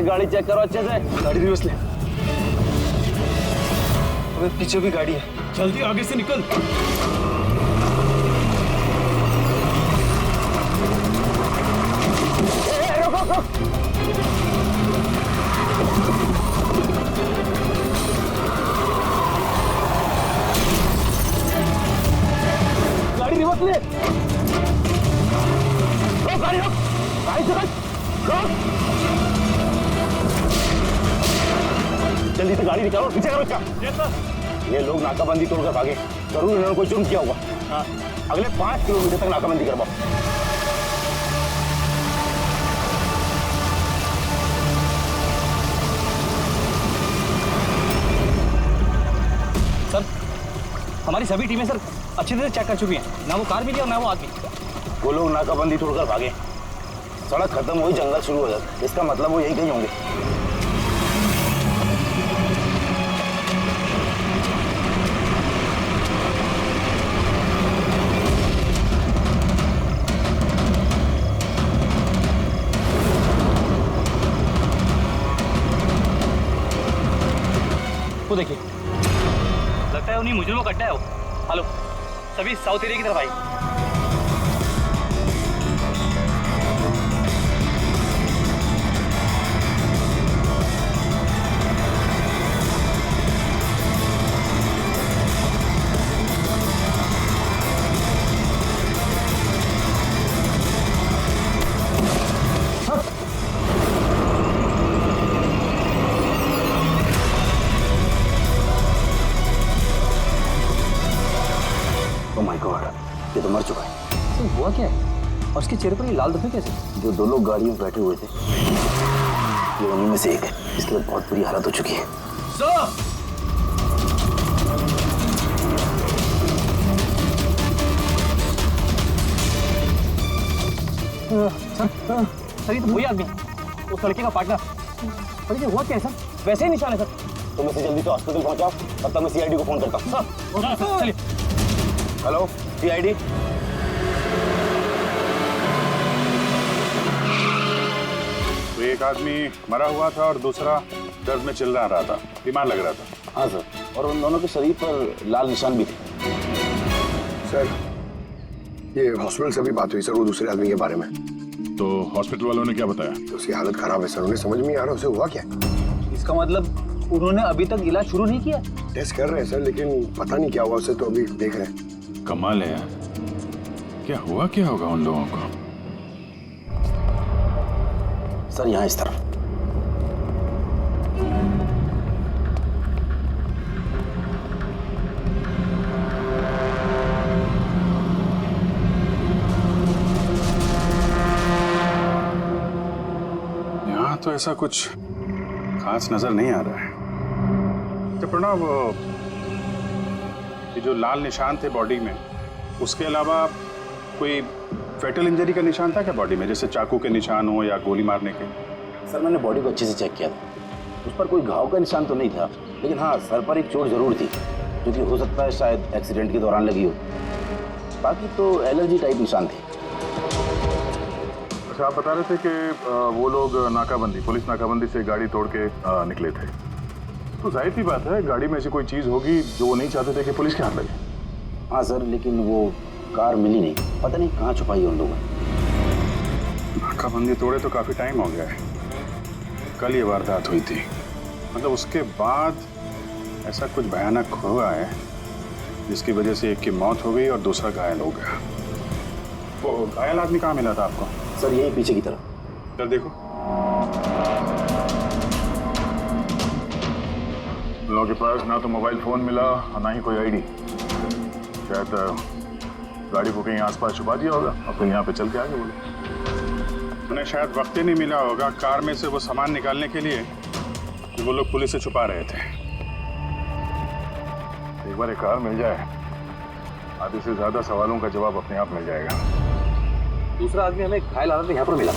गाड़ी चेक करो अच्छे से। गाड़ी रिवर्स ले। अबे पीछे भी गाड़ी है, जल्दी आगे से निकल। गाड़ी रिवर्स ले। रोक गाड़ी, रोक गाड़ी से रोक। जल्दी से गाड़ी निकालो, पीछे करो इसका। ये लोग नाकाबंदी तोड़कर भागे, जरूर इन्होंने कोई जुर्म किया होगा। हाँ। अगले 5 किलोमीटर तक नाकाबंदी करवाओ। सर, हमारी सभी टीमें सर अच्छी तरह चेक कर चुकी हैं, ना वो कार मिली और ना वो आदमी। वो लोग नाकाबंदी तोड़कर भागे, सड़क खत्म हुई, जंगल शुरू हो जाता, इसका मतलब वो यही कहीं होंगे। वो देखिए, लगता है उन्हीं मुजरिमों का अड्डा है वो। हेलो, सभी साउथ एरिया की तरफ आई। ये तो मर चुका है। तो हुआ क्या है? और उसके चेहरे पर ये लाल धब्बे कैसे? जो 2 लोग गाड़ियों में बैठे हुए थे, ये उन्हीं में से एक है। इसके बाद बहुत बुरी हालत हो चुकी है। सर, ये तो वही आदमी है, उस लड़के का पार्टनर। पर ये हुआ क्या है सर? वैसे ही निशान है सर। तुम इसे जल्दी से हॉस्पिटल पहुंचाओ, तब तक मैं सीआईडी को फोन करता हूँ। सर, चलिए। Hello CID. तो एक आदमी मरा हुआ था और दूसरा दर्द में चिल्ला रहा था, बीमार लग रहा था। हाँ सर, और उन दोनों के शरीर पर लाल निशान भी थे। सर, ये हॉस्पिटल से भी बात हुई सर वो दूसरे आदमी के बारे में। तो हॉस्पिटल वालों ने क्या बताया? तो उसकी हालत खराब है सर, उन्हें समझ में नहीं आ रहा उसे हुआ क्या। इसका मतलब उन्होंने अभी तक इलाज शुरू नहीं किया? टेस्ट कर रहे हैं सर, लेकिन पता नहीं क्या हुआ उसे, तो अभी देख रहे हैं। कमाल है यार, क्या होगा उन लोगों को? सर यहाँ इस तरफ। यहाँ तो ऐसा कुछ खास नजर नहीं आ रहा है। तो प्रणव, ये जो लाल निशान थे बॉडी में, उसके अलावा कोई फेटल इंजरी का निशान था क्या बॉडी में, जैसे चाकू के निशान हो या गोली मारने के? सर मैंने बॉडी को अच्छे से चेक किया था, उस पर कोई घाव का निशान तो नहीं था, लेकिन हाँ सर पर एक चोट जरूर थी, जो कि हो सकता है शायद एक्सीडेंट के दौरान लगी हो। बाकी तो एलर्जी टाइप निशान थे। अच्छा, आप बता रहे थे कि वो लोग नाकाबंदी, पुलिस नाकाबंदी से गाड़ी तोड़ के निकले थे, तो जाहिर सी बात है गाड़ी में ऐसी कोई चीज़ होगी जो वो नहीं चाहते थे कि पुलिस के हाथ लगे। हाँ सर, लेकिन वो कार मिली नहीं, पता नहीं कहाँ छुपाई उन लोगों ने। नाकाबंदी तोड़े तो काफ़ी टाइम हो गया है, कल ये वारदात हुई थी, मतलब उसके बाद ऐसा कुछ भयानक हुआ है जिसकी वजह से एक की मौत हो गई और दूसरा घायल हो गया। वो घायल आदमी कहाँ मिला था आपको? सर यही पीछे की तरफ। सर देखो, लोगों के पास ना तो मोबाइल फोन मिला और ना ही कोई आईडी। शायद गाड़ी को कहीं आसपास छुपा दिया होगा और फिर यहाँ पे चल के आगे बोले। उन्हें शायद वक्त ही नहीं मिला होगा कार में से वो सामान निकालने के लिए कि वो लोग पुलिस से छुपा रहे थे। एक बार एक कार मिल जाए, आधे से ज्यादा सवालों का जवाब अपने आप मिल जाएगा। दूसरा आदमी हमें घायल हालत में यहाँ पर मिला।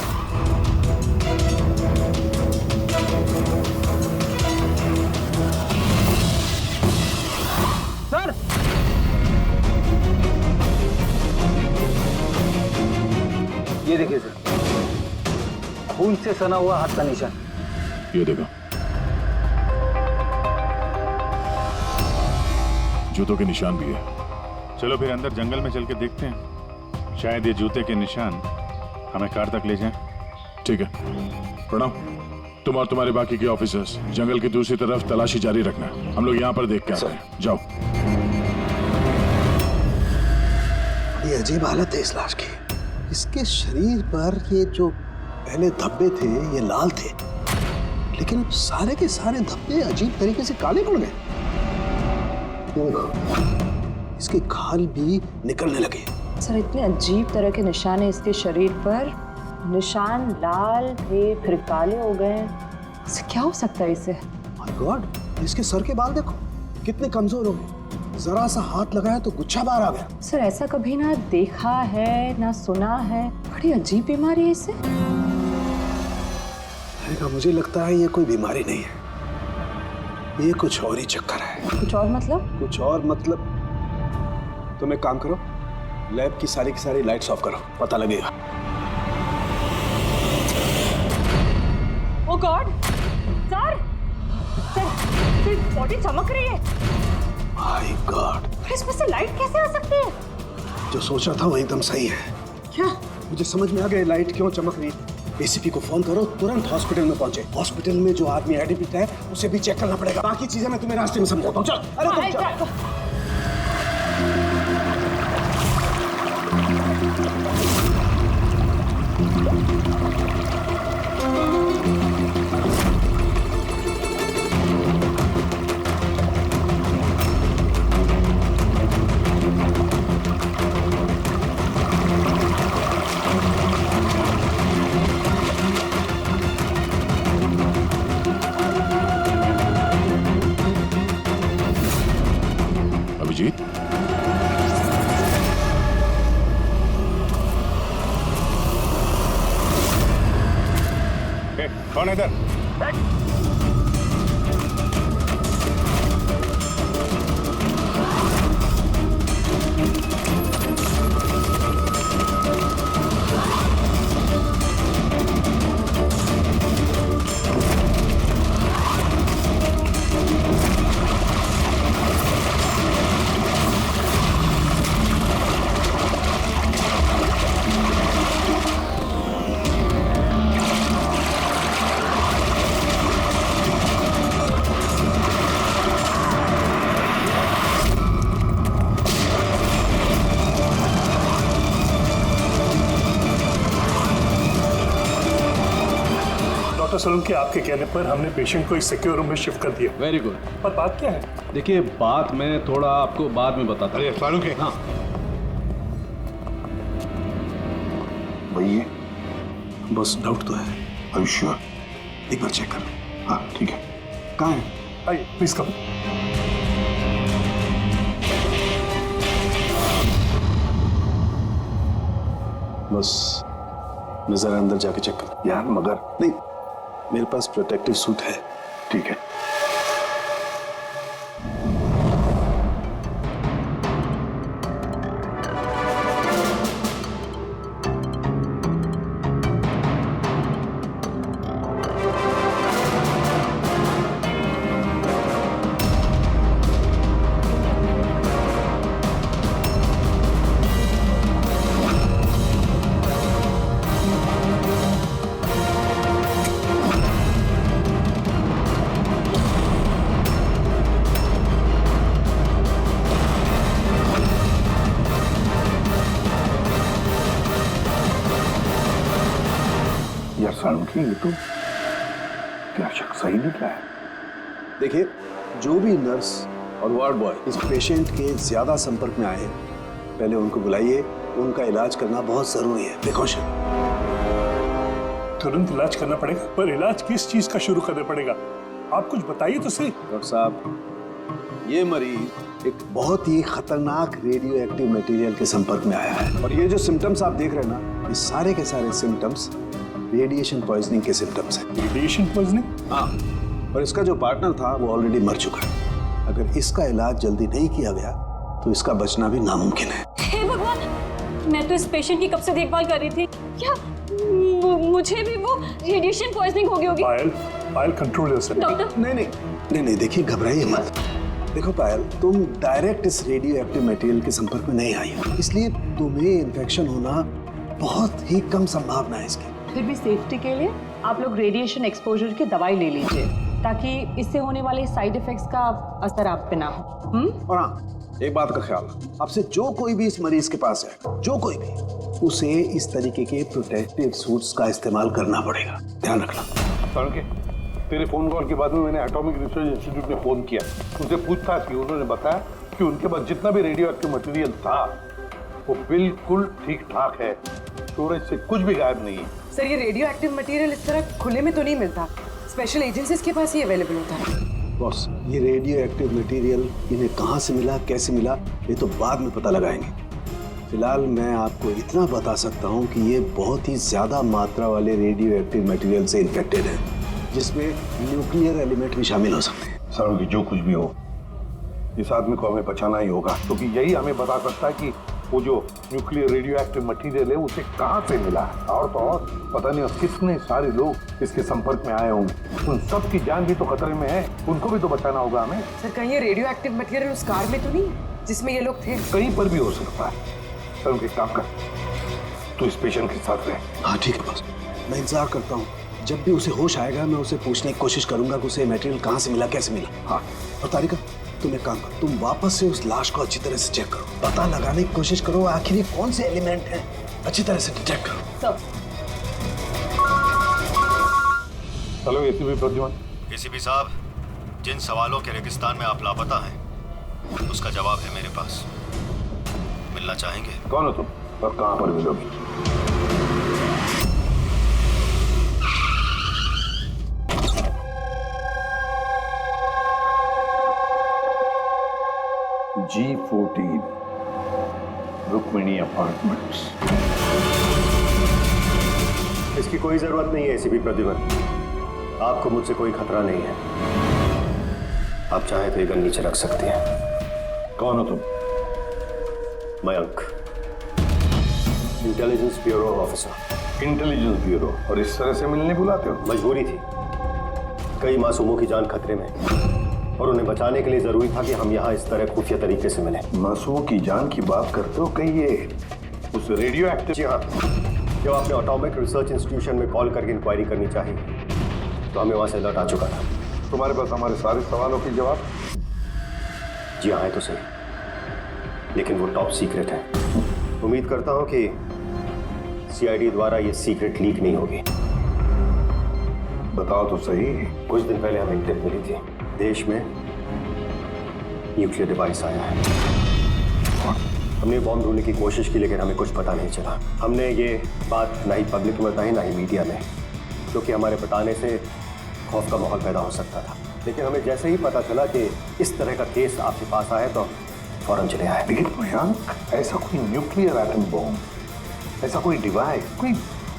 सर, ये देखिए सर, खून से सना हुआ हाथ का निशान। ये देखो, जूतों के निशान भी है। चलो फिर अंदर जंगल में चल के देखते हैं, शायद ये जूते के निशान हमें कार तक ले जाएं। ठीक है, प्रणव, तुम और तुम्हारे बाकी के ऑफिसर्स जंगल की दूसरी तरफ तलाशी जारी रखना। हम लोग यहाँ पर देख के आते हैं। जाओ। ये अजीब हालत है इस लाश की। इसके शरीर पर ये जो पहले धब्बे थे ये लाल थे, लेकिन अब सारे के सारे धब्बे अजीब तरीके से काले पड़ गए। ये देखो, इसके खाल भी निकलने लगे। सर इतने अजीब तरह के निशान है इसके शरीर पर। निशान लाल थे फिर काले हो गए। इससे क्या हो सकता है इसे? माय गॉड, इसके सर के बाल देखो कितने कमजोर हो गए। जरा सा हाथ लगाया तो गुच्छा बाहर आ गया। सर ऐसा कभी ना देखा है ना सुना है। बड़ी अजीब बीमारी है इसे। मुझे लगता है ये कोई बीमारी नहीं है, ये कुछ और ही चक्कर है। कुछ और मतलब? कुछ और मतलब तुम एक काम करो, लैब की सारी लाइट्स ऑफ करो, पता लगेगा। ओह गॉड, सर बॉडी चमक रही है। माय गॉड, इसमें से लाइट कैसे आ सकती है? जो सोचा था वो एकदम सही है। क्या? मुझे समझ में आ गया लाइट क्यों चमक रही है। एसीपी को फोन करो, तुरंत हॉस्पिटल में पहुंचे। हॉस्पिटल में जो आदमी एडमिट है उसे भी चेक करना पड़ेगा। बाकी चीजें मैं तुम्हें रास्ते में समझाता हूं। चल, अरे तुम चल। अभिजीत, कौन है इधर? डॉक्टर सोलंकी, आपके कहने पर हमने पेशेंट को इस सिक्योर रूम में शिफ्ट कर दिया। Very good. पर बात क्या है? देखिए, बात मैं थोड़ा आपको बाद में बताता हूँ। फारूक है? हाँ, भैया बस डाउट तो है। अवश्य एक बार चेक कर लो। हाँ ठीक है। कहाँ है? आइए प्लीज कम। बस मैं जरा अंदर जाके चेक कर। यार मगर नहीं, मेरे पास प्रोटेक्टिव सूट है। ठीक है। यार फारूक, ये तो क्या शक सही निकला है। देखिए, जो भी नर्स और वार्ड बॉय इस पेशेंट के ज्यादा संपर्क में आए हैं, पहले उनको बुलाइए। उनका इलाज करना बहुत जरूरी है। प्रिकॉशन। तुरंत इलाज करना पड़ेगा, पर इलाज किस चीज का शुरू करना पड़ेगा? आप कुछ बताइए तो सही। डॉक्टर साहब, ये मरीज एक बहुत ही खतरनाक रेडियो एक्टिव मटेरियल के संपर्क में आया है, और ये जो सिम्टम्स आप देख रहे हैं ना, ये सारे के सारे सिम्टम्स रेडिएशन पॉइजनिंग के सिम्टम्स हैं। Radiation poisoning? हाँ, और इसका जो पार्टनर था वो ऑलरेडी मर चुका है। अगर इसका इलाज जल्दी नहीं किया गया तो इसका बचना भी नामुमकिन है। हे भगवान, मैं तो इस पेशेंट की कब से देखभाल कर रही थी। क्या मुझे भी वो रेडिएशन पॉइजनिंग हो गई होगी? पायल, I'll control yourself. डॉक्टर नहीं, देखिए घबराइए मत। देखो पायल, तुम डायरेक्ट इस रेडियो एक्टिव मटेरियल के संपर्क में नहीं आई हो, इसलिए तुम्हें इन्फेक्शन होना बहुत ही कम संभावना है इसकी। फिर भी सेफ्टी के लिए आप लोग रेडिएशन एक्सपोजर की दवाई ले लीजिए, ताकि इससे होने वाले साइड इफेक्ट्स का असर आप पे ना हो। और हाँ, एक बात का ख्याल, आपसे जो कोई भी इस मरीज के पास है, जो कोई भी, उसे इस तरीके के प्रोटेक्टिव सूट्स का इस्तेमाल करना पड़ेगा, ध्यान रखना। के तेरे फोन कॉल के बाद में मैंने एटॉमिक रिसर्च इंस्टीट्यूट में फोन किया, उनसे पूछताछ की। उन्होंने बताया कि उनके पास जितना भी रेडियो एक्टिव मटेरियल था वो बिल्कुल ठीक ठाक है, स्टोरेज से कुछ भी गायब नहीं है। सर, ये रेडियो एक्टिव मटेरियल इस तरह खुले में तो नहीं मिलता, स्पेशल एजेंसीज के पास ही अवेलेबल होता है। बॉस, ये रेडियो एक्टिव मटेरियल इन्हें कहाँ से मिला, कैसे मिला, ये तो बाद में पता लगाएंगे। फिलहाल मैं आपको इतना बता सकता हूँ कि ये बहुत ही ज्यादा मात्रा वाले रेडियो एक्टिव मटेरियल से इन्फेक्टेड है, जिसमें न्यूक्लियर एलिमेंट भी शामिल हो सकते हैं। सर की जो कुछ भी हो, इस आदमी को हमें बचाना ही होगा, क्योंकि यही हमें बता सकता है कि वो जो न्यूक्लियर रेडियो एक्टिव मटेरियल है उसे कहाँ से मिला है। और तो और पता नहीं कितने सारे लोग इसके संपर्क में आए होंगे, उन सब की जान भी तो खतरे में है, उनको भी तो बचाना होगा हमें। सर, कहीं ये रेडियो एक्टिव मटेरियल उस कार में तो नहीं जिसमें ये लोग थे? कहीं पर भी हो सकता है। सर उनके काम कर, तू इस पेशेंट के साथ रहे। हाँ ठीक है बॉस, मैं इंतजार करता हूँ। जब भी उसे होश आएगा मैं उसे पूछने की कोशिश करूंगा कि उसे मटेरियल कहाँ से मिला, कैसे मिला। हाँ, और तारिका, तुम एक काम करो, तुम वापस से उस लाश को अच्छी तरह से चेक करो, पता लगाने की कोशिश करो आखिर ये कौन से एलिमेंट हैं, अच्छी तरह से डिटेक्ट करो। Hello ACP Pradyuman. एसीपी साहब, जिन सवालों के रेगिस्तान में आप लापता हैं उसका जवाब है मेरे पास। मिलना चाहेंगे? कौन हो तुम और कहाँ पर मिलोगी? G14 Rukmini apartments. इसकी कोई जरूरत नहीं है एसीपी प्रद्युमन, आपको मुझसे कोई खतरा नहीं है। आप चाहे तो ये गन नीचे रख सकते हैं। कौन हो तुम? Mayank, intelligence bureau officer. Intelligence bureau, और इस तरह से मिलने बुलाते हो? मजबूरी थी, कई मासूमों की जान खतरे में और उन्हें बचाने के लिए जरूरी था कि हम यहाँ इस तरह खुफिया तरीके से मिले। मासूमों की जान की बात करते हो, कहीं ये उस रेडियो एक्टिव? जी हाँ, जब आपने एटॉमिक रिसर्च इंस्टीट्यूशन में कॉल करके इंक्वायरी करनी चाहिए तो हमें वहां से अलर्ट आ चुका था। तुम्हारे पास हमारे सारे सवालों के जवाब? जी हाँ, है तो सही, लेकिन वो टॉप सीक्रेट है। उम्मीद करता हूँ कि सीआईडी द्वारा ये सीक्रेट लीक नहीं होगी। बताओ तो सही। कुछ दिन पहले हमें टिप मिली थी, देश में न्यूक्लियर डिवाइस आया है। हमने बॉम्ब ढूंढने की कोशिश की, लेकिन हमें कुछ पता नहीं चला। हमने ये बात ना ही पब्लिक में बताई, ना ही मीडिया में, क्योंकि हमारे बताने से खौफ का माहौल पैदा हो सकता था। लेकिन हमें जैसे ही पता चला कि इस तरह का केस आपके पास आया तो फौरन चले आए। लेकिन मयंक, ऐसा कोई न्यूक्लियर एटम बॉम्ब, ऐसा कोई डिवाइस कोई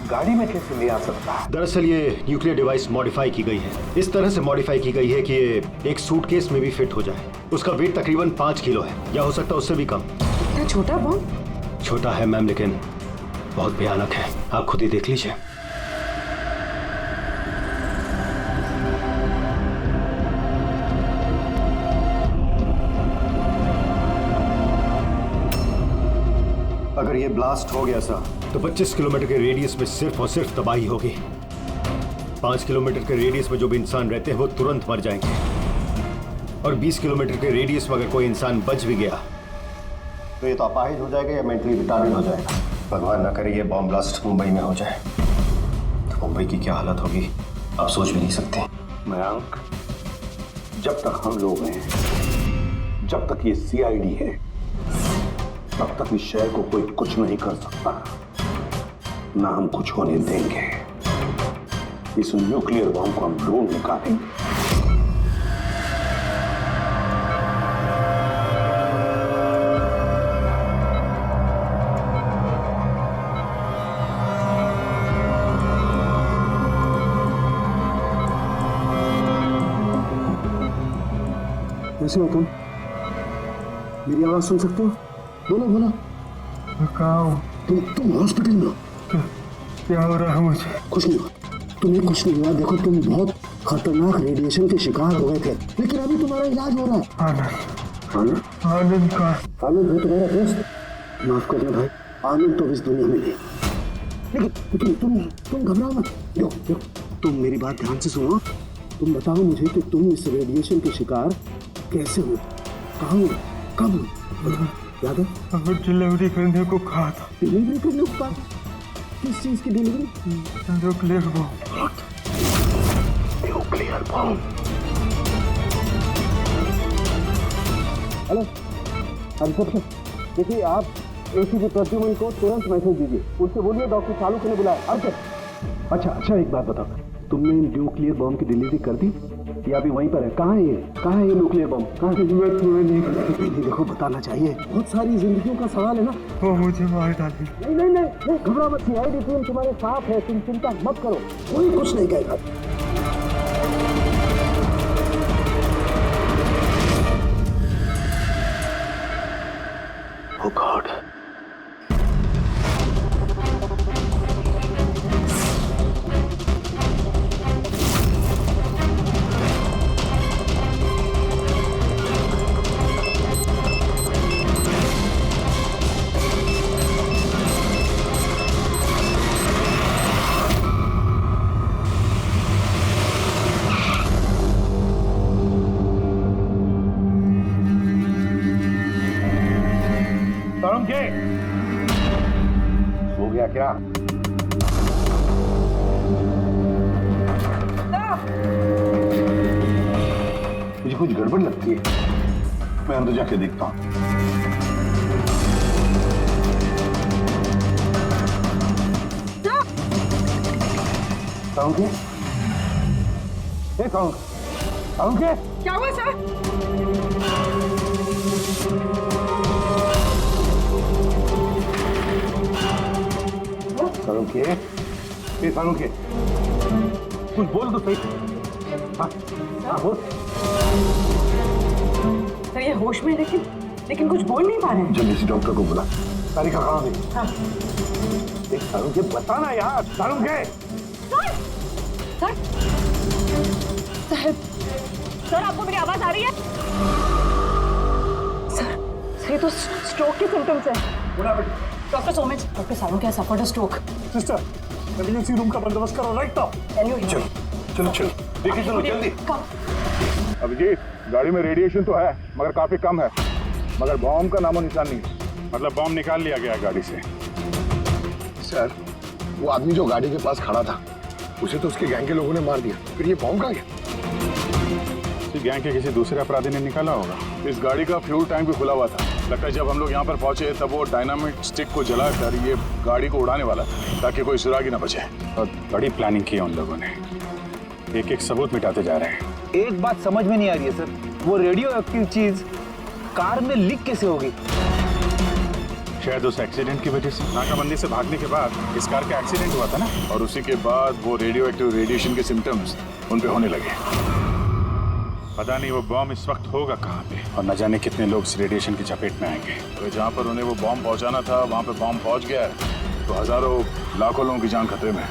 गाड़ी में कैसे ले आ सकता है? दरअसल ये न्यूक्लियर डिवाइस मॉडिफाई की गई है, इस तरह से मॉडिफाई की गई है कि ये एक सूटकेस में भी फिट हो जाए। उसका वेट तकरीबन 5 किलो है, या हो सकता है उससे भी कम। इतना छोटा बॉम्ब? छोटा है मैम, लेकिन बहुत भयानक है, आप खुद ही देख लीजिए। अगर ये ब्लास्ट हो गया सर तो 25 किलोमीटर के रेडियस में सिर्फ और सिर्फ तबाही होगी। 5 किलोमीटर के रेडियस में जो भी इंसान रहते हैं वो तुरंत मर जाएंगे, और 20 किलोमीटर के रेडियस में अगर कोई इंसान बच भी गया तो ये तो अपाहिज हो जाएगा या मेंटली रिटार्डेड हो जाएगा। भगवान ना करे ये बॉम्ब ब्लास्ट मुंबई में हो जाए तो मुंबई की क्या हालत होगी आप सोच भी नहीं सकते। मयंक, जब तक हम लोग हैं, जब तक ये सीआईडी है, तब तक इस शहर को कोई कुछ नहीं कर सकता, ना हम कुछ होने देंगे। इस न्यूक्लियर बॉम्ब को हम ढूंढ निकालेंगे। कैसे हो तुम? मेरी आवाज सुन सकते हो? बोलो बोलो। कहाँ हो? तुम हॉस्पिटल में हो? क्या हो रहा है मुझे? कुछ नहीं हुआ, तुम्हें कुछ नहीं हुआ। देखो तुम बहुत खतरनाक रेडिएशन के शिकार हो गए थे, लेकिन अभी तुम्हारा इलाज हो रहा है। आनंद, आनंद का आनंद है तुम्हारा दोस्त। माफ करना भाई, आनंद तो इस दुनिया में नहीं। लेकिन तुम घबराओ मत। देखो, तुम मेरी बात ध्यान से सुनो। तुम बताओ मुझे कि तुम इस रेडिएशन के शिकार कैसे हुए, कहाँ हुए, कब हुए? याद है? अगर डिलीवरी करने को कहा था। डिलीवरी करने को कहा था? किस चीज की delivery? Nuclear bomb. Nuclear bomb. Hello, Abhishek, देखिए आप एसीपी प्रद्युमन को तुरंत मैसेज दीजिए, उससे बोलिए डॉक्टर चालू ने बुलाया। अच्छा, एक बात बताओ, तुमने न्यूक्लियर बम की डिलीवरी कर दी या अभी वहीं पर है? कहाँ है ये न्यूक्लियर बम? कहाँ है? देखो, बताना चाहिए, बहुत सारी जिंदगियों का सवाल है ना। वो मुझे मार डाली। नहीं, घबरा मत, सीआईडी टीम तुम्हारे साथ है, तुम चिंता मत करो, कोई कुछ नहीं कहेगा। Oh God. हो गया क्या? मुझे कुछ गड़बड़ लगती है, मैं अंदर जाके देखता हूँ। क्या हुआ सर? सालुंखे, कुछ बोल तो सही। हाँ बोल। सर ये होश में, लेकिन कुछ बोल नहीं पा रहे हैं। जल्दी से डॉक्टर को बुला। तारीखा कहाँ है? हाँ। सालुंखे बताना यार, सालुंखे। सर आपको मेरी आवाज आ रही है? सर ये तो स्ट्रोक के सिम्टम्स है। Doctor Somesh, doctor Salunkhe has suffered a stroke. Sister, emergency room का बंदोबस्त करो राइट नाउ। चलो देखिए, चलो जल्दी। अभिजीत, गाड़ी में रेडिएशन तो है मगर काफी कम है, मगर बॉम्ब का नामो निशान नहीं। मतलब बॉम्ब निकाल लिया गया गाड़ी से। सर, वो आदमी जो गाड़ी के पास खड़ा था, उसे तो उसके गैंग के लोगों ने मार दिया, फिर ये बॉम्ब कहाँ गया? गैंग के किसी दूसरे अपराधी ने निकाला होगा। इस गाड़ी का फ्यूल टैंक भी खुला हुआ था। लगता है जब हम लोग यहाँ पर पहुंचे तब वो डायनामिट स्टिक को जलाकर ये गाड़ी को उड़ाने वाला था ताकि कोई सुरागी ना बचे। और बड़ी प्लानिंग की है उन लोगों ने, एक सबूत मिटाते जा रहे हैं। एक बात समझ में नहीं आ रही है सर, वो रेडियो एक्टिव चीज कार में लीक कैसे होगी? शायद उस एक्सीडेंट की वजह से। नाकाबंदी से भागने के बाद इस कार का एक्सीडेंट हुआ था ना, और उसी के बाद वो रेडियो एक्टिव रेडिएशन के सिम्टम्स उन पे होने लगे। पता नहीं वो बॉम्ब इस वक्त होगा कहाँ पे, और न जाने कितने लोग इस रेडिएशन की चपेट में आएंगे। तो जहाँ पर उन्हें वो बॉम्ब पहुँचाना था वहाँ पे बॉम्ब पहुँच गया है, तो हजारों लाखों लोगों की जान खतरे में है।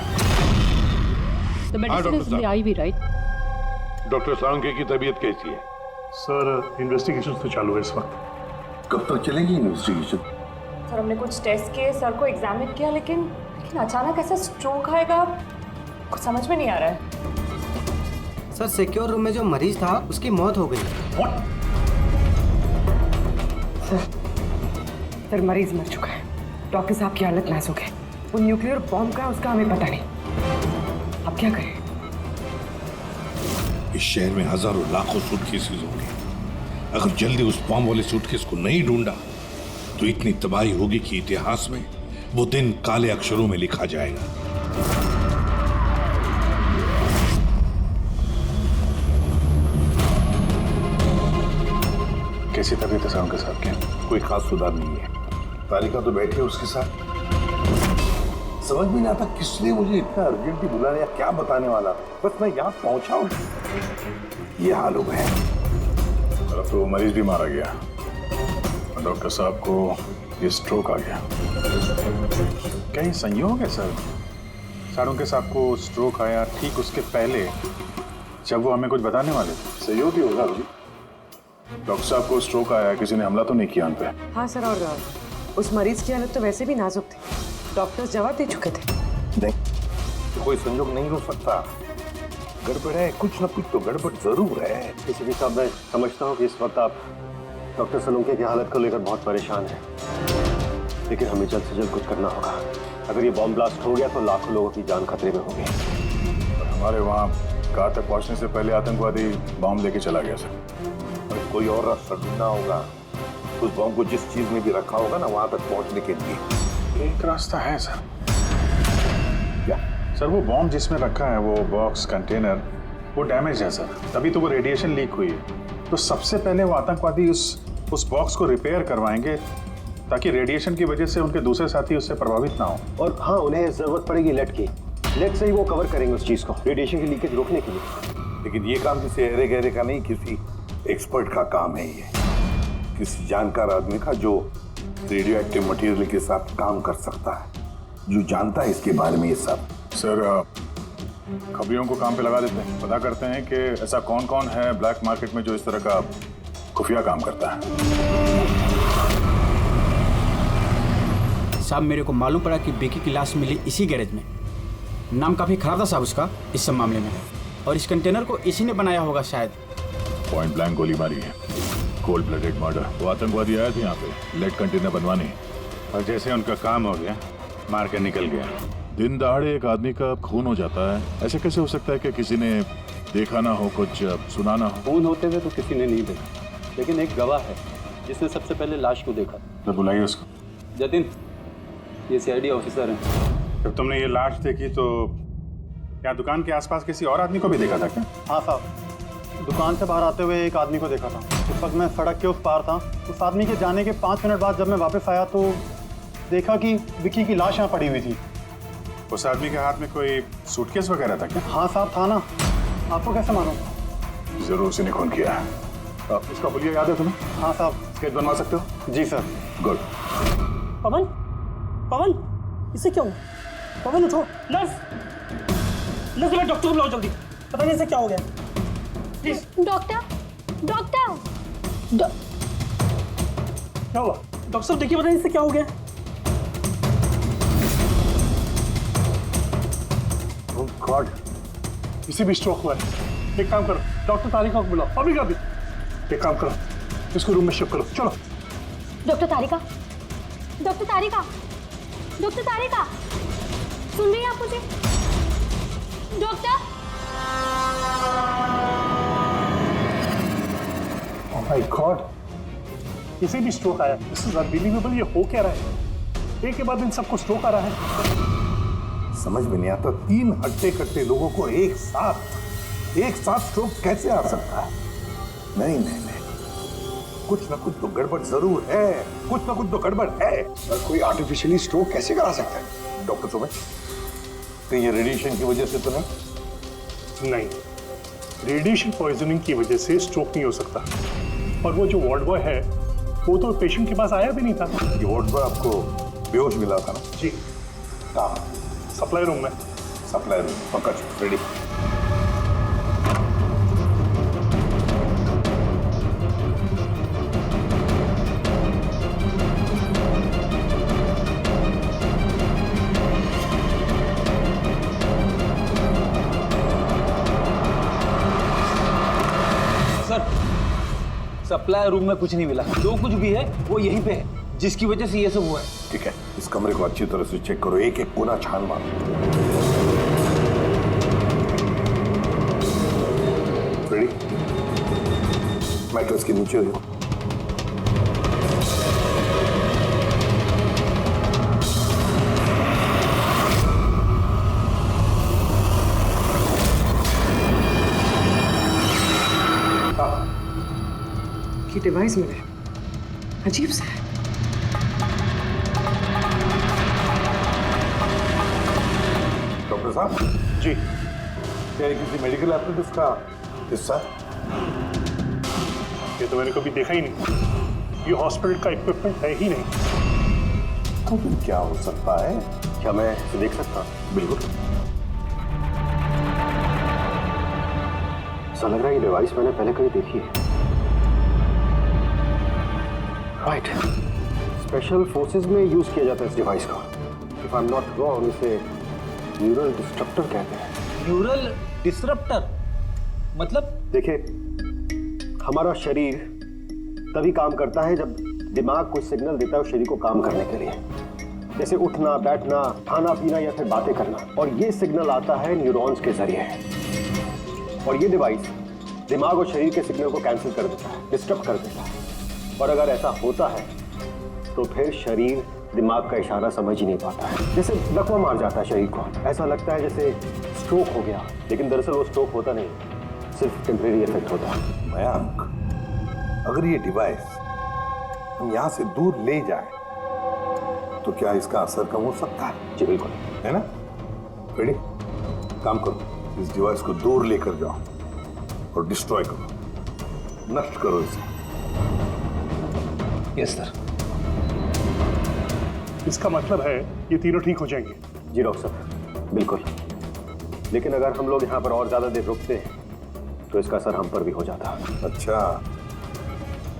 डॉक्टर सालुंखे की तबीयत कैसी है? सर, इन्वेस्टिगेशन तो चालू है इस वक्त। कब तक चलेगी इन्वेस्टिगेशन? सर हमने कुछ टेस्ट किए, सर को एग्जामिन किया, लेकिन अचानक ऐसा स्ट्रोक आएगा कुछ समझ में नहीं आ रहा है। सर सिक्योर रूम में जो मरीज था उसकी मौत हो गई। सर मरीज मर चुका है, डॉक्टर साहब की हालत नाजुक है। वो न्यूक्लियर बॉम्ब का उसका हमें पता नहीं। अब क्या करें? इस शहर में हजारों लाखों सूटकेसेस होंगे, अगर जल्दी उस बॉम्ब वाले सूटकेस को नहीं ढूंढा तो इतनी तबाही होगी कि इतिहास में वो दिन काले अक्षरों में लिखा जाएगा। कैसी तबीयत है सालुंखे साहब की? कोई खास सुधार नहीं है। तारिका तो बैठी है उसके साथ। समझ में नहीं आता किस लिए मुझे इतना अर्जेंटली बुलाने या क्या बताने वाला, बस मैं यहाँ पहुंचा हूँ, ये हाल हो गया। अब तो मरीज भी मारा गया, डॉक्टर साहब को ये स्ट्रोक आ गया। क्या ये संयोग है सर? सालुंखे साहब को स्ट्रोक आया ठीक उसके पहले जब वो हमें कुछ बताने वाले थे। सहयोग ही होगा अभी। डॉक्टर साहब को स्ट्रोक आया, किसी ने हमला तो नहीं किया उन पे? हाँ सर, और उस मरीज की हालत तो वैसे भी नाजुक थी। डॉक्टर्स जवाब दे चुके थे। नहीं, कोई संयोग नहीं हो सकता। गड़बड़ है, कुछ ना कुछ तो गड़बड़ जरूर है। किसी साहब, मैं समझता हूँ कि इस वक्त आप डॉक्टर सलूंके की हालत को लेकर बहुत परेशान हैं, लेकिन हमें जल्द से जल्द कुछ करना होगा। अगर ये बॉम्ब ब्लास्ट हो गया तो लाखों लोगों की जान खतरे में होगी। और हमारे वहाँ कार तक पहुँचने से पहले आतंकवादी बॉम्ब लेके चला गया सर। और कोई और रास्ता ढूंढना होगा। उस बॉम्ब को जिस चीज में भी रखा होगा ना, वहां तक पहुंचने के लिए एक रास्ता है सर। क्या सर? वो बॉम्ब जिसमें रखा है, वो बॉक्स कंटेनर, वो डैमेज है सर, तभी तो वो रेडिएशन लीक हुई है। तो सबसे पहले वो आतंकवादी उस बॉक्स को रिपेयर करवाएंगे ताकि रेडिएशन की वजह से उनके दूसरे साथी उससे प्रभावित ना हो। और हाँ, उन्हें जरूरत पड़ेगी लेड की। लेड से ही वो कवर करेंगे उस चीज को, रेडिएशन की लीकेज रोकने के लिए। लेकिन ये काम किसी अहरे गहरे का नहीं, किसी एक्सपर्ट का काम है। ये किसी जानकार आदमी का जो रेडियो एक्टिव मटेरियल के साथ काम कर सकता है, जो जानता है इसके बारे में ये सब। सर, खबरियों को काम पे लगा देते हैं, पता करते हैं कि ऐसा कौन कौन है ब्लैक मार्केट में जो इस तरह का खुफिया काम करता है। साहब, मेरे को मालूम पड़ा कि विकी की लाश मिली इसी गैरेज में। नाम काफी खराब था साहब उसका इस सब मामले में, और इस कंटेनर को इसी ने बनाया होगा शायद। पॉइंट ब्लैंक गोली मारी है, कोल्ड ब्लडेड मर्डर। वो आतंकवादी आए थे यहाँ पे लेड कंटेनर बनवाने, और जैसे उनका काम हो गया, मार के निकल गया। दिन दहाड़े एक आदमी का खून हो जाता है, ऐसे कैसे हो सकता है कि किसी ने देखा ना हो, कुछ सुना ना हो? खून होते हुए तो किसी ने नहीं देखा, लेकिन एक गवाह है जिसने सबसे पहले लाश को देखा। तो बुलाइए उसको। जतिन, ये सीआईडी ऑफिसर हैं। जब तुमने ये लाश देखी तो क्या दुकान के आसपास किसी और आदमी को भी देखा था क्या? हाँ साहब, दुकान से बाहर आते हुए एक आदमी को देखा था। उस वक्त मैं सड़क के उस पार था। उस आदमी के जाने के 5 मिनट बाद जब मैं वापस आया तो देखा कि विकी की लाश यहाँ पड़ी हुई थी। उस आदमी के हाथ में कोई सूटकेस वगैरह था क्या? हाँ साहब, था ना। आपको कैसे मालूम? जरूर उसी ने खून किया है। इसका हुलिया याद है तुम्हें? हाँ साहब। स्केच बनवा सकते हो? जी सर। गुड। पवन, पवन, इसे क्या हुआ? पवन उठो, नर्स, नर्स, डॉक्टर को बुलाओ जल्दी। पता नहीं इसे क्या हो गया। प्लीज। डॉक्टर, डॉक्टर, क्या हुआ? डॉक्टर साहब देखिए, पता नहीं इसे क्या हो गया। Oh God, इसे भी स्ट्रोक हुआ है। एक काम करो, डॉक्टर तारिका को बुलाओ अभी का भी। एक काम करो, इसको रूम में शिफ्ट करो। चलो। डॉक्टर तारिका, डॉक्टर तारिका, डॉक्टर तारिका, सुन रही हैं आप मुझे? डॉक्टर। Oh my God, इसे भी स्ट्रोक आया। This is unbelievable. ये हो क्या रहा है? एक के बाद इन सबको स्ट्रोक आ रहा है। समझ में नहीं आता, 3 हट्टे कट्टे लोगों को एक साथ स्ट्रोक कैसे आ सकता है? नहीं नहीं नहीं, कुछ ना कुछ तो गड़बड़ जरूर है, कुछ ना कुछ तो गड़बड़ है। सर, कोई आर्टिफिशियली स्ट्रोक कैसे करा सकता है? डॉक्टर सुबह, तो ये रेडिएशन की वजह से तो नहीं? रेडिएशन पॉइजनिंग की वजह से स्ट्रोक नहीं हो सकता। और वो जो वार्ड बॉय है, वो तो पेशेंट के पास आया भी नहीं था। ये वार्ड बॉय आपको बेहोश मिला था ना? जी। कहाँ? सप्लाई रूम में। सप्लाई रूम, पकड़, रेडी। सर, सप्लाई रूम में कुछ नहीं मिला। जो कुछ भी है वो यहीं पे है, जिसकी वजह से ये सब हुआ है। ठीक है, इस कमरे को अच्छी तरह से चेक करो, एक एक कोना छान मारो। रेडी? मैट्रेस के नीचे देखो। ये डिवाइस मिले, अजीब सा है। डॉक्टर साहब जी, क्या ये किसी मेडिकल एप्रेटिस का हिस्सा? ये तो मैंने कभी देखा ही नहीं। ये हॉस्पिटल का इक्विपमेंट है ही नहीं। तो फिर क्या हो सकता है? क्या मैं इसे देख सकता हूँ? बिल्कुल। ऐसा लग रहा है ये डिवाइस मैंने पहले कहीं देखी है। राइट, स्पेशल फोर्सेस में यूज किया जाता है इस डिवाइस को। If I am not wrong इसे न्यूरल डिस्ट्रप्टर कहते हैं। न्यूरल डिस्ट्रप्टर मतलब? देखिए, हमारा शरीर तभी काम करता है जब दिमाग कोई सिग्नल देता है उस शरीर को काम करने के लिए, जैसे उठना, बैठना, खाना पीना या फिर बातें करना। और ये सिग्नल आता है न्यूरॉन्स के जरिए, और ये डिवाइस दिमाग और शरीर के सिग्नल को कैंसिल कर देता है, डिस्टर्ब कर देता है। और अगर ऐसा होता है तो फिर शरीर दिमाग का इशारा समझ ही नहीं पाता है, जैसे लकवा मार जाता है शरीर को। ऐसा लगता है जैसे स्ट्रोक हो गया, लेकिन दरअसल वो स्ट्रोक होता नहीं, सिर्फ टेम्परेरी इफेक्ट होता है। मयंक, अगर ये डिवाइस हम यहाँ से दूर ले जाए तो क्या इसका असर कम हो सकता है? जी बिल्कुल, है ना? रेडी? काम करो, इस डिवाइस को दूर लेकर जाओ और डिस्ट्रॉय करो, नष्ट करो इसे। Yes sir. इसका मतलब है ये तीनों ठीक हो जाएंगे? जी डॉक्टर साहब, बिल्कुल। लेकिन अगर हम लोग यहाँ पर और ज्यादा देर रुकते हैं तो इसका असर हम पर भी हो जाता है। अच्छा,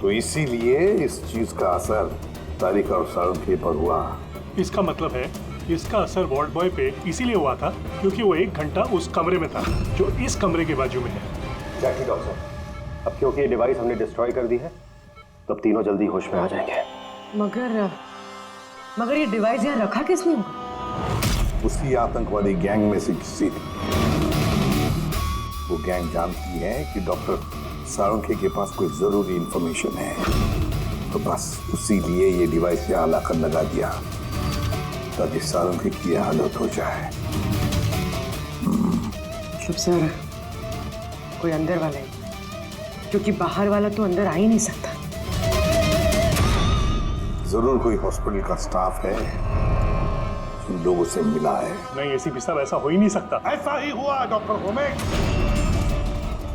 तो इसीलिए इस चीज का असर तारिका और साळुंखे पर हुआ। इसका मतलब है इसका असर वार्ड बॉय पे इसीलिए हुआ था क्योंकि वो 1 घंटा उस कमरे में था जो इस कमरे के बाजू में है। एग्जैक्टली डॉक्टर साहब। अब क्योंकि ये डिवाइस हमने डिस्ट्रॉय कर दी है तो अब तीनों जल्दी होश में आ जाएंगे। मगर ये डिवाइस यहाँ रखा किसने होगा? उसी आतंकवादी गैंग में से किसी थी। वो गैंग जानती है कि डॉक्टर साळुंखे के पास कोई जरूरी इंफॉर्मेशन है, तो बस उसी लिए ये डिवाइस यहाँ लाकर लगा दिया ताकि साळुंखे की हालत हो जाए। शुभ सर, कोई अंदर वाला है, क्योंकि बाहर वाला तो अंदर आ ही नहीं सकता। जरूर कोई हॉस्पिटल का स्टाफ है, इन लोगों से मिला है। नहीं, एसीपी साहब, ऐसा हो ही नहीं सकता। ऐसा ही हुआ डॉक्टर होमेक,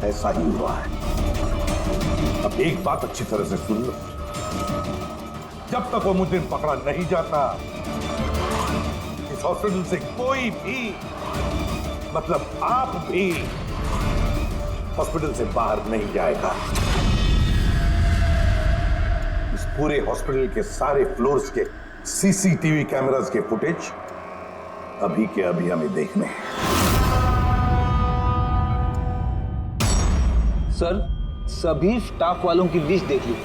ऐसा ही हुआ है। अब एक बात अच्छी तरह से सुन लो, जब तक वो मुजरिम पकड़ा नहीं जाता इस हॉस्पिटल से कोई भी, मतलब आप भी, हॉस्पिटल से बाहर नहीं जाएगा। इस पूरे हॉस्पिटल के सारे फ्लोर्स के सीसीटीवी कैमरास के फुटेज अभी के अभी हमें देखने हैं। सर, सभी स्टाफ वालों की लिस्ट देख ली,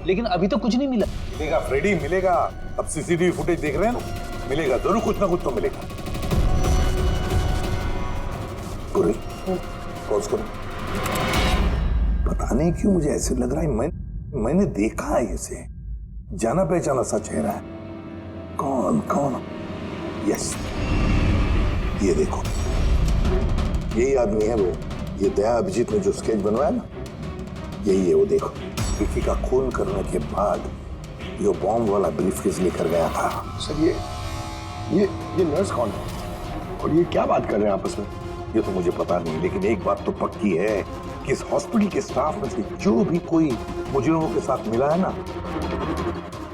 लेकिन अभी तो कुछ नहीं मिला। मिलेगा फ्रेडी, मिलेगा। अब सीसीटीवी फुटेज देख रहे हैं ना, मिलेगा जरूर, कुछ ना कुछ तो मिलेगा। पॉज करो। पता नहीं क्यों मुझे ऐसे लग रहा है मैंने देखा है इसे, जाना पहचाना सा चेहरा है। कौन कौन? यस, ये देखो, यही आदमी है वो। ये दया अभिजीत ने जो स्केच बनवाया ना, यही है वो। देखो, विकी का खून करने के बाद जो बॉम्ब वाला ब्रीफकेस लेकर गया था। सर, ये नर्स कौन है और ये क्या बात कर रहे हैं आपस में? ये तो मुझे पता नहीं, लेकिन एक बात तो पक्की है कि इस हॉस्पिटल के स्टाफ में से जो भी कोई मुजरिमों के साथ मिला है ना,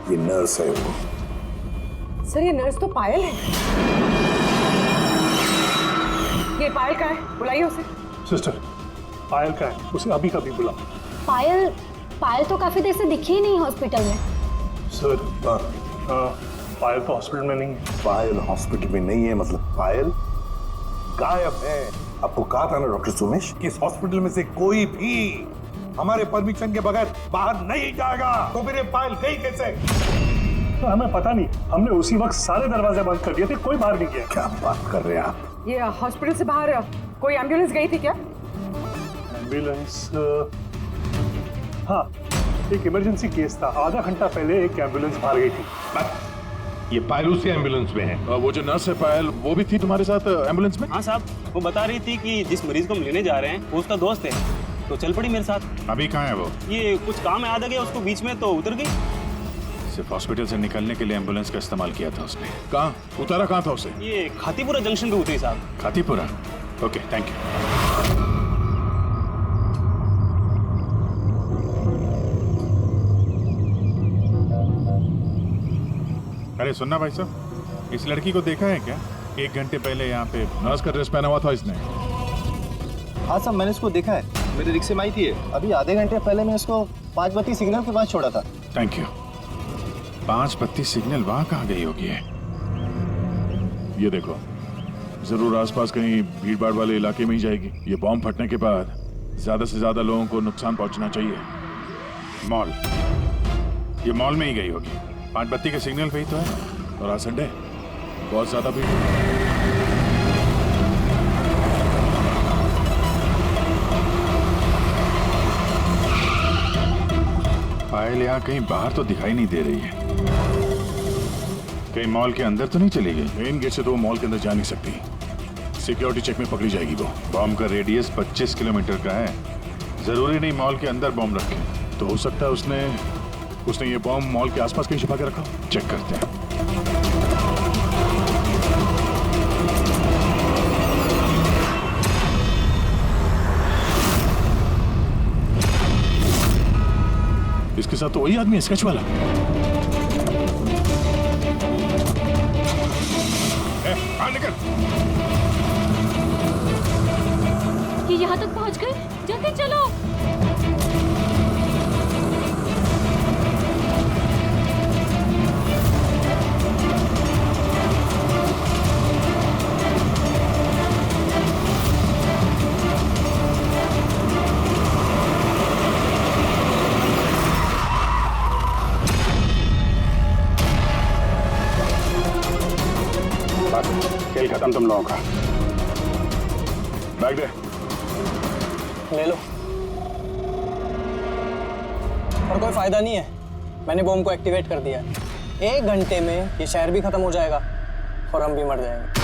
ये नर्स है वो। सर, ये नर्स तो पायल है। ये पायल का है, बुलाइए उसे। सिस्टर, पायल का है, उसे अभी कभी बुला। पायल तो काफी देर से दिखी ही नहीं हॉस्पिटल में। सर, पायल तो हॉस्पिटल में नहीं है। पायल हॉस्पिटल में नहीं है मतलब पायल गायब है। आपको कहा था ना डॉक्टर सुमेश कि इस हॉस्पिटल में से कोई भी हमारे परमिशन के बगैर बाहर नहीं जाएगा। तो फिर ये पायल गई कैसे? तो हमें पता नहीं, हमने उसी वक्त सारे दरवाजे बंद कर दिए थे, कोई बाहर नहीं गया। क्या बात कर रहे हैं आप? ये हॉस्पिटल से बाहर कोई एम्बुलेंस गई थी क्या? एम्बुलेंस? हाँ, एक इमरजेंसी केस था, आधा घंटा पहले एक एम्बुलेंस बाहर गई थी। ये पायल उसी एम्बुलेंस में है। वो जो नर्स है पायल, वो भी थी तुम्हारे साथ एम्बुलेंस में? हाँ साहब, वो बता रही थी कि जिस मरीज को हम लेने जा रहे हैं वो उसका दोस्त है, तो चल पड़ी मेरे साथ। अभी कहाँ है वो? ये कुछ काम याद आ गया उसको बीच में, तो उतर गई। सिर्फ हॉस्पिटल से निकलने के लिए एम्बुलेंस का इस्तेमाल किया था उसने। कहाँ उतारा, कहाँ था उसे? ये खातीपुरा जंक्शन पे उतरी साहब। खातीपुरा? Okay, thank you. अरे सुनना भाई साहब, इस लड़की को देखा है क्या? 1 घंटे पहले यहाँ पे नर्स का ड्रेस पहना हुआ था इसने। हाँ साहब, मैंने इसको देखा है। मेरे रिक्शे में आई थी। अभी आधे घंटे पहले मैं इसको 5 बत्ती सिग्नल के पास छोड़ा था। Thank you. 5 बत्ती सिग्नल वहां कहाँ गई होगी है? ये देखो, जरूर आसपास कहीं भीड़ भाड़ वाले इलाके में ही जाएगी। ये बॉम्ब फटने के बाद ज्यादा से ज्यादा लोगों को नुकसान पहुंचना चाहिए। मॉल, ये मॉल में ही गई होगी। 5 बत्ती के सिग्नल पे ही तो है, और आज संडे बहुत ज्यादा भीड़ है। पायल यहाँ कहीं बाहर तो दिखाई नहीं दे रही है। कहीं मॉल के अंदर तो नहीं चली गई? मेन गेट से तो वो मॉल के अंदर जा नहीं सकती। सिक्योरिटी चेक में पकड़ी जाएगी वो। बॉम्ब का रेडियस 25 किलोमीटर का है। जरूरी नहीं मॉल के अंदर बॉम्ब रखे, तो हो सकता है उसने ये बॉम्ब मॉल के आसपास कहीं छुपा के रखा। चेक करते हैं। इसके साथ तो वही आदमी है, स्केच वाला। निकल। ये यहाँ तक पहुँच गए, जल्दी चलो। खेल खत्म तुम लोगों का। बैग दे। ले लो। और कोई फायदा नहीं है, मैंने बॉम्ब को एक्टिवेट कर दिया है। 1 घंटे में ये शहर भी खत्म हो जाएगा और हम भी मर जाएंगे।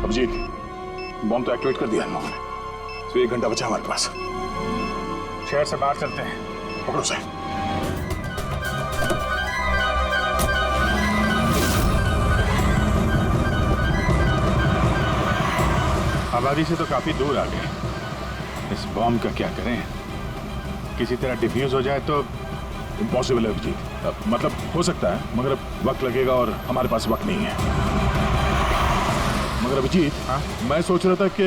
अभिजीत, बॉम्ब तो एक्टिवेट कर दिया हम लोगों ने, तो 1 घंटा बचा हमारे पास। शहर से बाहर चलते हैं। पकड़ो सर। आबादी से तो काफी दूर आ गए। इस बॉम्ब का क्या करें? किसी तरह डिफ्यूज हो जाए तो इम्पॉसिबल है अभिजीत। मतलब हो सकता है, मगर वक्त लगेगा और हमारे पास वक्त नहीं है। मगर अभिजीत, मैं सोच रहा था कि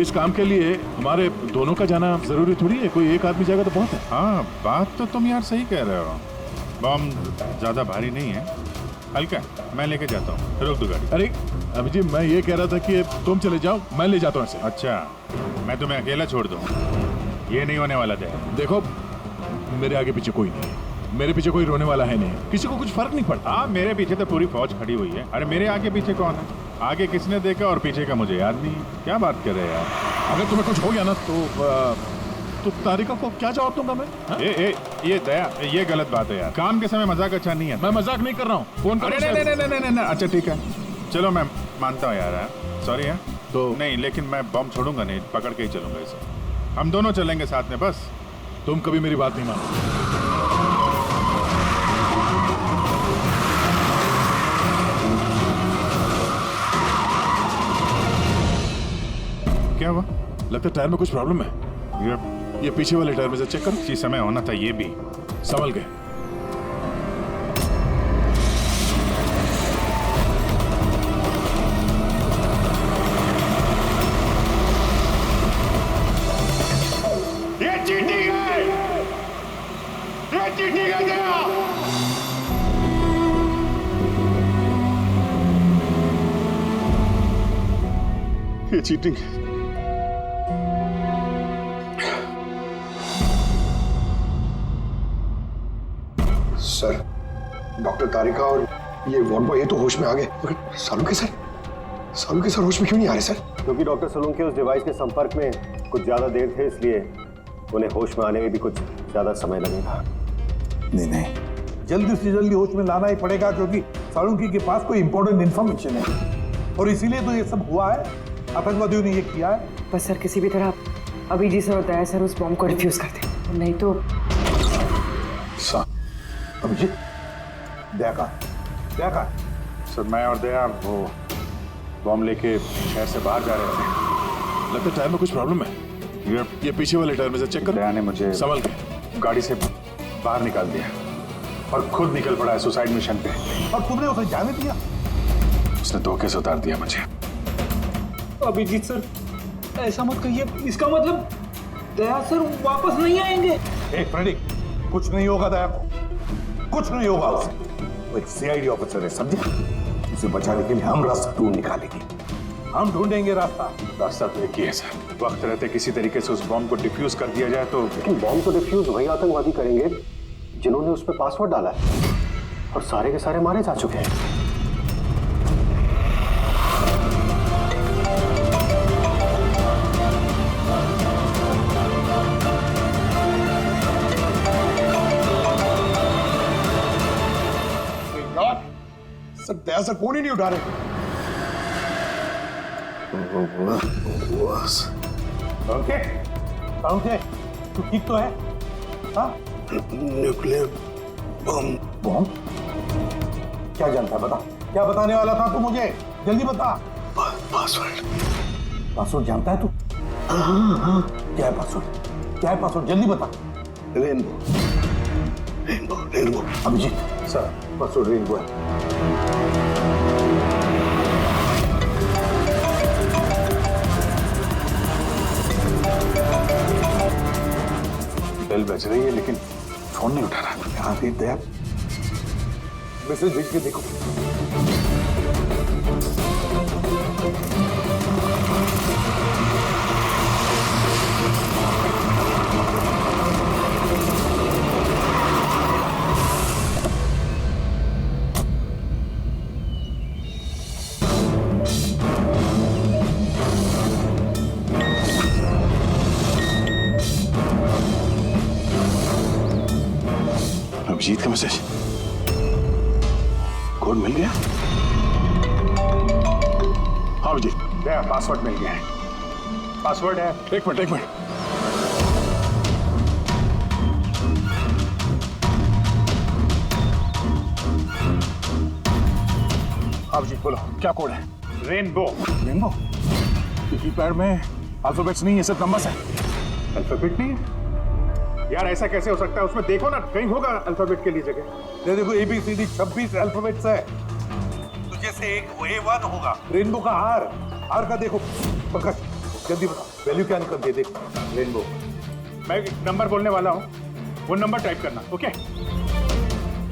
इस काम के लिए हमारे दोनों का जाना जरूरी थोड़ी है। कोई एक आदमी जाएगा तो बहुत है। हाँ, बात तो तुम यार सही कह रहे हो। बॉम्ब ज्यादा भारी नहीं है, हल्का। मैं लेके जाता हूँ, रोक दो गाड़ी। अरे अभिजीत, मैं ये कह रहा था कि तुम चले जाओ, मैं ले जाता हूँ ऐसे। अच्छा, मैं तुम्हें अकेला छोड़ दूँ? ये नहीं होने वाला था। देखो, मेरे आगे पीछे कोई नहीं है, मेरे पीछे कोई रोने वाला है नहीं, किसी को कुछ फर्क नहीं पड़ता। हाँ, मेरे पीछे तो पूरी फौज खड़ी हुई है। अरे मेरे आगे पीछे कौन है? आगे किसने देखा और पीछे का मुझे याद नहीं। क्या बात कर रहे हैं यार? अगर तुम्हें कुछ हो गया ना तो तारिका को क्या जवाब दूंगा मैं? ये दया, ये गलत बात है यार। काम के समय मजाक अच्छा नहीं है। मैं मजाक नहीं कर रहा हूँ। फोन करो। नहीं, अच्छा ठीक है, चलो मैं मानता हूँ यार, सॉरी है तो नहीं, लेकिन मैं बॉम्ब छोड़ूंगा नहीं, पकड़ के ही चलूंगा इसे। हम दोनों चलेंगे साथ में बस। तुम कभी मेरी बात नहीं मानो। क्या हुआ? लगता है टायर में कुछ प्रॉब्लम है। ये पीछे वाले टायर में से चेक करो। इसी समय होना था ये भी। संभल गए। ये चीटिंग है, ये चीटिंग है दया। ये चीटिंग है। सर, डॉक्टर तारिका और ये वार्ड बॉय ये तो होश में आ गए, मगर सालुंके सर होश में क्यों नहीं आ रहे सर? क्योंकि डॉक्टर सलूंके उस डिवाइस के संपर्क में कुछ ज्यादा देर थे, इसलिए उन्हें होश में आने में भी कुछ ज्यादा समय लगेगा। नहीं, जल्दी से जल्दी होश में लाना ही पड़ेगा, क्योंकि सालुंके के पास कोई इंपॉर्टेंट इंफॉर्मेशन है और इसीलिए तो ये सब हुआ है। आतंकवादियों ने ये किया है। बस सर, किसी भी तरह अभिजीत सर और दया सर उस बॉम्ब को डिफ्यूज कर दे, नहीं तो। अभिजीत, दया सर, मैं और दया वो बॉम्ब लेके शहर से बाहर जा रहे थे। लगता है टायर में कुछ प्रॉब्लम है। ये पीछे वाले टायर में से चेक कर। दया ने मुझे संभल के गाड़ी से बाहर निकाल दिया और खुद निकल पड़ा है सुसाइड मिशन पे। और तुमने उसे जाने दिया? उसने धोखे से उतार दिया मुझे। अभिजीत सर, ऐसा मत कहिए। इसका मतलब दया सर वापस नहीं आएंगे। एक फ्रेडिक, कुछ नहीं होगा दया को, कुछ नहीं होगा उसे। वो एक सीआईडी ऑफिसर है, समझे? उसे बचाने के लिए हम रास्ता ढूंढ निकालेंगे, हम ढूंढेंगे रास्ता। रास्ता तो एक ही है सर, वक्त रहते किसी तरीके से उस बॉम्ब को डिफ्यूज कर दिया जाए तो। लेकिन बॉम्ब को डिफ्यूज वही आतंकवादी करेंगे जिन्होंने उस पर पासवर्ड डाला है, और सारे के सारे मारे जा चुके हैं। सर दया सर फोन ही नहीं उठा रहे। ओके, ओके, तू ठीक तो है? हाँ? Nuclear bomb. बम? क्या जानता है, बता। क्या बताने वाला था तू मुझे? जल्दी बता। पासवर्ड। पासवर्ड जानता है तू? हाँ। क्या है पासवर्ड? क्या है पासवर्ड? जल्दी बता। Rainbow, rainbow, rainbow. Abhijit sir, password rainbow है। बेल बज रही है लेकिन फोन नहीं उठा रहा। यहाँ पे दया मैसेज भेज के देखो। अभिजीत का मैसेज, कोड मिल गया? हाँ अभिजीत, दया पासवर्ड मिल गया है। पासवर्ड है। एक मिनट, एक मिनट। अभिजीत बोलो क्या कोड है? रेनबो। रेनबो? कीपैड में अल्फाबेट्स नहीं है, सिर्फ नंबर्स है। अल्फाबेट नहीं है यार, ऐसा कैसे हो सकता है? उसमें देखो ना, कहीं होगा अल्फाबेट के लिए जगह। ये देखो ABCD 26 अल्फाबेट्स है। तो जैसे एक A1 होगा। रेनबो का आर का देखो। पंकज जल्दी बता, वैल्यू क्या निकलती है? देख रेनबो। मैं एक नंबर बोलने वाला हूँ, वो नंबर टाइप करना। ओके?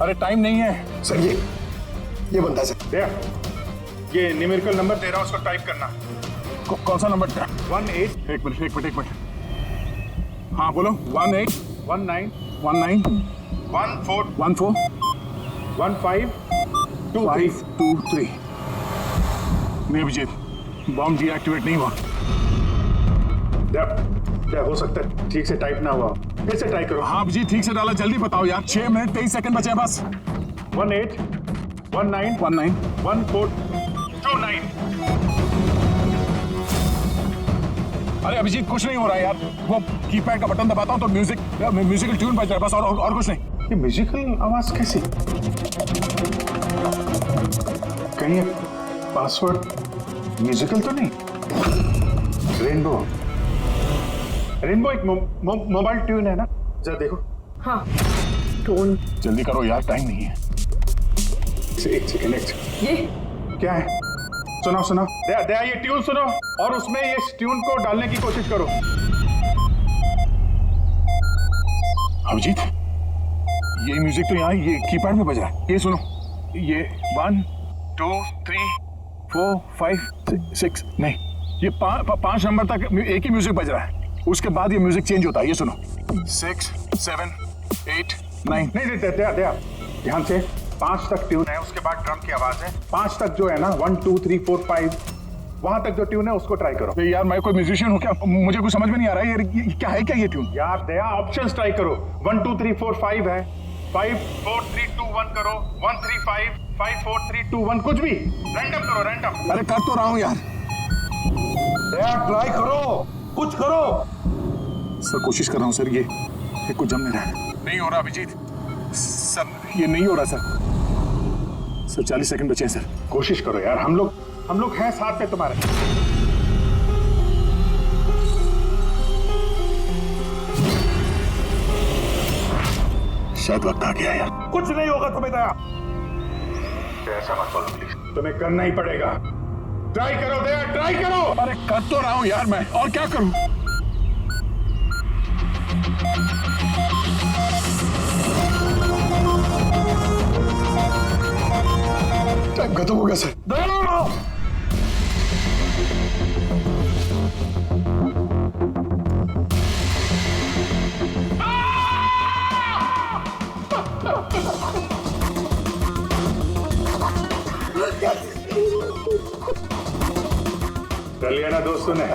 अरे टाइम नहीं है सर। ये बनता है सर। दया, ये न्यूमेरिकल नंबर दे रहा हूँ, उसको टाइप करना। कौन सा नंबर? 18। एक मिनट। हाँ बोलो। 18 19 19 14 14 15 523। नहीं अभिजीत, बॉम्ब डीएक्टिवेट नहीं हुआ। क्या हो सकता है ठीक से टाइप ना हुआ? फिर से ट्राई करो। हाँ अभिजीत, ठीक से डाला, जल्दी बताओ यार। 6 मिनट 23 सेकंड बचे हैं बस। 18 19 19 14 29। अरे अभिजीत कुछ नहीं हो रहा है यार, वो कीपैड का बटन दबाता हूँ तो म्यूजिकल ट्यून बज रहा है बस, और कुछ नहीं। ये म्यूजिकल आवाज कैसी? कहीं पासवर्ड म्यूजिकल तो नहीं? रेनबो एक मोबाइल ट्यून है ना? जरा देखो। हाँ, टोन। जल्दी करो यार, टाइम नहीं है। एक सेकंड। ये क्या है? सुनाओ। दया ये ट्यून सुनो और उसमें ये ट्यून को डालने की कोशिश करो। अभिजीत, ये म्यूजिक तो यहाँ ये कीपैड में बज रहा है। ये सुनो, ये 1 2 3 4 5 6 नहीं, ये 5 नंबर तक एक ही म्यूजिक बज रहा है। उसके बाद ये म्यूजिक चेंज होता है। ये सुनो, 6 7 8 9। नहीं दया ध्यान से। 5 तक ट्यून है, उसके बाद ड्रम की आवाज है। 5 तक जो है ना, 1 2 3 4 5, वहां तक जो ट्यून है उसको ट्राई करो। यार मैं कोई म्यूजिशियन हूँ क्या? मुझे कुछ समझ में नहीं आ रहा है। ये क्या है? क्या ये ट्यून? यार दया ऑप्शंस ट्राई करो। 1 2 3 4 5 है, 5 4 3 2 1 करो, 1 3 5 5 4 3 2 1, कुछ भी रैंडम करो, रैंडम। अरे कर तो रहा हूँ यार। दया ट्राई करो, कुछ करो। सर कोशिश कर रहा हूँ सर, ये कुछ जम नहीं रहा है। नहीं हो रहा अभिजीत सर, ये नहीं हो रहा सर। 40 सेकंड बचे हैं सर। कोशिश करो यार, हम लोग हैं साथ में तुम्हारे। शायद वक्त आ गया यार। कुछ नहीं होगा तुम्हें दया। ऐसा मत बोलो प्लीज, तुम्हें करना ही पड़ेगा। ट्राई करो दया, ट्राई करो। अरे कर तो रहा हूं यार मैं, और क्या करूं? टाइम खत्म हो गया सर। कर लिया ना दोस्तों ने।